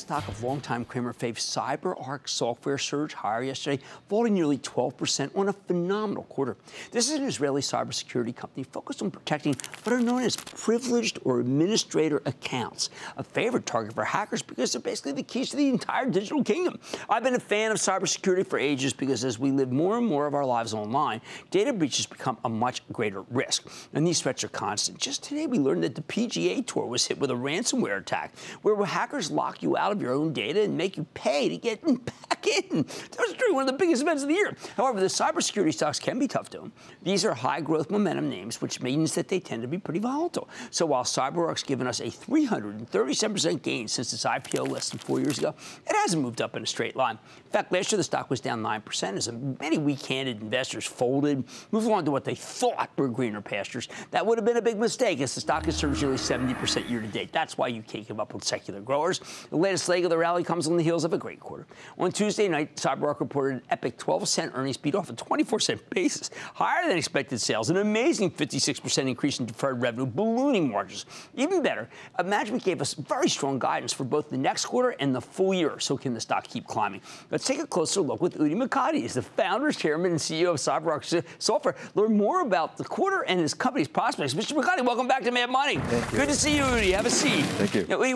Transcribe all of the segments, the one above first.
stock of longtime Cramer fave Cyberark software surged higher yesterday, falling nearly 12% on a phenomenal quarter. This is an Israeli cybersecurity company focused on protecting what are known as privileged or administrator accounts, a favorite target for hackers because they're basically the keys to the entire digital kingdom. I've been a fan of cybersecurity for ages because as we live more and more of our lives online, data breaches become a much greater risk. And these threats are constant. Just today, we learned that the PGA Tour was hit with a ransomware attack, where hackers lock you out of your own data and make you pay to get back in. That was truly one of the biggest events of the year. However, the cybersecurity stocks can be tough to them. These are high-growth momentum names, which means that they tend to be pretty volatile. So while Cyberark's given us a 337% gain since its IPO less than 4 years ago, it hasn't moved up in a straight line. In fact, last year the stock was down 9% as many weak-handed investors folded, moved on to what they thought were greener pastures. That would have been a big mistake, as the stock has surged nearly 70% year-to-date. That's why you can't give up on secular growers. The latest leg of the rally comes on the heels of a great quarter. On Tuesday night, Cyberark reported an epic 12-cent earnings beat off a 24-cent basis, higher than expected sales, an amazing 56% increase in deferred revenue, ballooning margins. Even better, management gave us very strong guidance for both the next quarter and the full year. So can the stock keep climbing? Let's take a closer look with Udi Mokady. He's the founder, chairman, and CEO of Cyberark Software. Learn more about the quarter and his company's prospects. Mr. Mokady, welcome back to Mad Money. Thank you. Good to see you, Udi. Have a seat. Thank you. Now, Udi,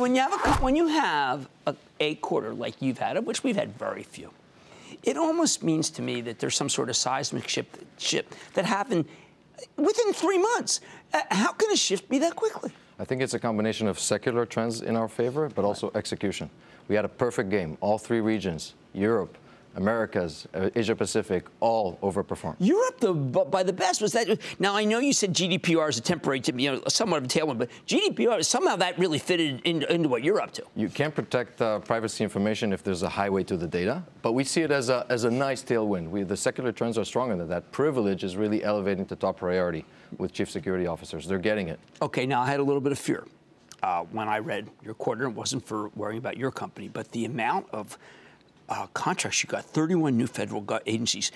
when you have a quarter like you've had, of which we've had very few, it almost means to me that there's some sort of seismic shift that happened within 3 months. How can a shift be that quickly? I think it's a combination of secular trends in our favor, but also execution. We had a perfect game. All three regions, Europe, Americas, Asia Pacific, all overperformed. Europe, by the best, was that? Now I know you said GDPR is a temporary, somewhat of a tailwind, but GDPR somehow that really fitted into what you're up to. You can't protect privacy information if there's a highway to the data, but we see it as a nice tailwind. The secular trends are stronger than that. Privilege is really elevating to top priority with chief security officers. They're getting it. Okay, now I had a little bit of fear when I read your quarter. It wasn't for worrying about your company, but the amount of contracts you got, 31 new federal agencies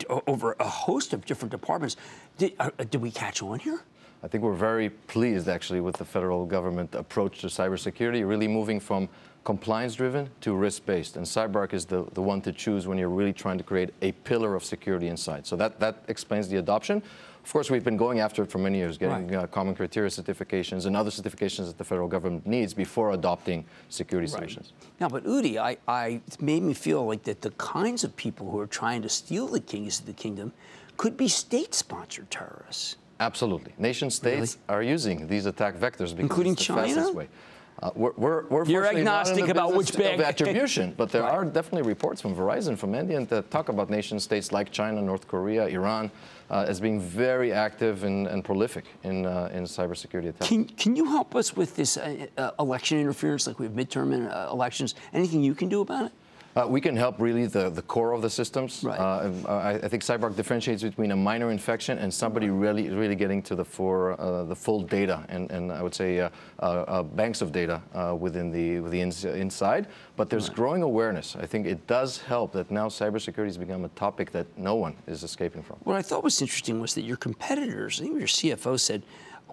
over a host of different departments. Did we catch on here? I think we're very pleased, actually, with the federal government approach to cybersecurity, really moving from compliance-driven to risk-based. And Cyberark is the one to choose when you're really trying to create a pillar of security inside. So that explains the adoption. Of course, we've been going after it for many years, getting common criteria certifications and other certifications that the federal government needs before adopting security solutions. Now, but Udi, it made me feel like that the kinds of people who are trying to steal the keys of the kingdom could be state-sponsored terrorists. Absolutely. Nation-states are using these attack vectors because including it's the fastest way. You're agnostic about which bag of attribution, but there are definitely reports from Verizon, from Indian, that talk about nation-states like China, North Korea, Iran, as being very active and prolific in cybersecurity attacks. Can you help us with this election interference, like we have midterm elections? Anything you can do about it? We can help really the core of the systems. I think Cyberark differentiates between a minor infection and somebody really getting to the full data and I would say banks of data within the inside. But there's growing awareness. I think it does help that now cybersecurity has become a topic that no one is escaping from. What I thought was interesting was that your competitors, I think your CFO said,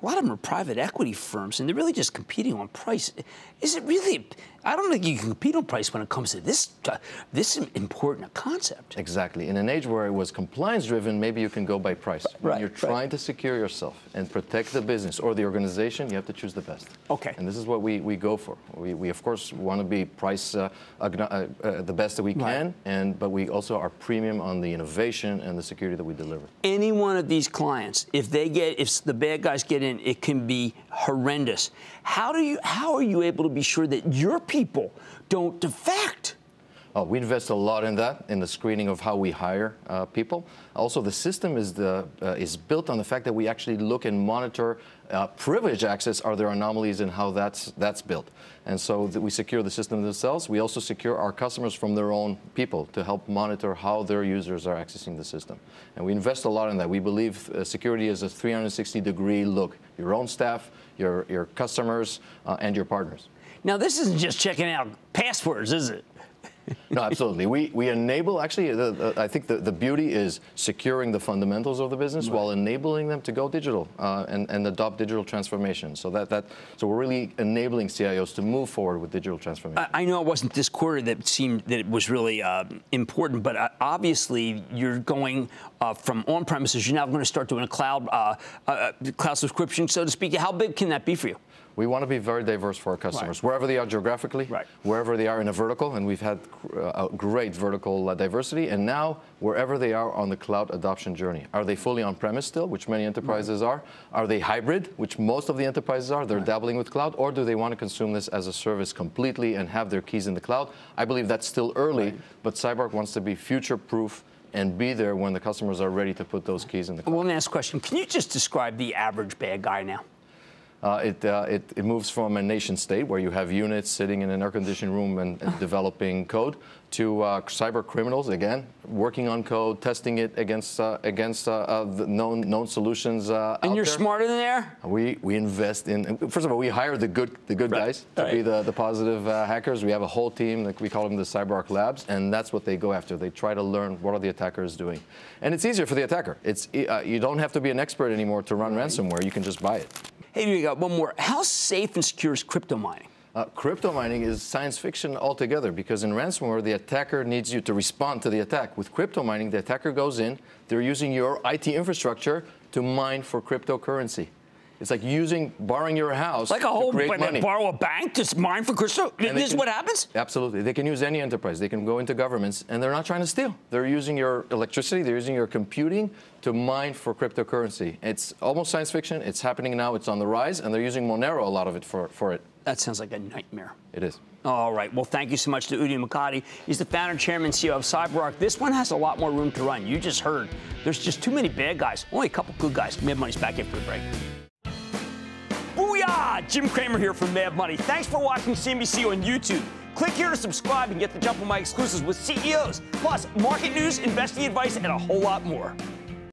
a lot of them are private equity firms, and they're really just competing on price. Is it really? I don't think you can compete on price when it comes to this important concept. Exactly. In an age where it was compliance-driven, maybe you can go by price. When you're trying to secure yourself and protect the business or the organization, you have to choose the best. Okay. And this is what we go for. We of course want to be price the best that we can, but we also are premium on the innovation and the security that we deliver. Any one of these clients, if the bad guys get in, it can be horrendous. How are you able to be sure that your people don't defect? Oh, we invest a lot in that, in the screening of how we hire people. Also, the system is built on the fact that we actually look and monitor privilege access. Are there anomalies in how that's built? And so that we secure the system themselves. We also secure our customers from their own people to help monitor how their users are accessing the system. And we invest a lot in that. We believe security is a 360-degree look. Your own staff, your customers, and your partners. Now, this isn't just checking out passwords, is it? No, absolutely. We enable, actually, I think the beauty is securing the fundamentals of the business while enabling them to go digital and adopt digital transformation. So so we're really enabling CIOs to move forward with digital transformation. I know it wasn't this quarter that seemed that it was really important, but obviously you're going from on-premises, you're now going to start doing a cloud subscription, so to speak. How big can that be for you? We want to be very diverse for our customers, wherever they are geographically, wherever they are in a vertical, and we've had a great vertical diversity, and now wherever they are on the cloud adoption journey. Are they fully on-premise still, which many enterprises are? Are they hybrid, which most of the enterprises are? They're dabbling with cloud, or do they want to consume this as a service completely and have their keys in the cloud? I believe that's still early, but Cyberark wants to be future-proof and be there when the customers are ready to put those keys in the cloud. One last question. Can you just describe the average bad guy now? It moves from a nation state where you have units sitting in an air-conditioned room and developing code to cyber criminals, again, working on code, testing it against the known solutions And you're smarter than there? We invest in, first of all, we hire the good guys to be the positive hackers. We have a whole team, like we call them the Cyberark Labs, and that's what they go after. They try to learn what are the attackers doing. And it's easier for the attacker. You don't have to be an expert anymore to run ransomware. You can just buy it. Hey, we got one more. How safe and secure is crypto mining? Crypto mining is science fiction altogether, because in ransomware, the attacker needs you to respond to the attack. With crypto mining, the attacker goes in, they're using your IT infrastructure to mine for cryptocurrency. It's like borrowing your house like a whole, to create money. Borrow a bank to mine for crypto? This is what happens? Absolutely. They can use any enterprise. They can go into governments, and they're not trying to steal. They're using your electricity, they're using your computing to mine for cryptocurrency. It's almost science fiction. It's happening now. It's on the rise, and they're using Monero, a lot of it, for it. That sounds like a nightmare. It is. All right. Well, thank you so much to Udi Mokady. He's the founder, chairman, CEO of Cyberark. This one has a lot more room to run. You just heard. There's just too many bad guys. Only a couple good guys. Mad Money's back after the break. Booyah! Jim Cramer here from Mad Money. Thanks for watching CNBC on YouTube. Click here to subscribe and get the jump on my exclusives with CEOs, plus market news, investing advice, and a whole lot more.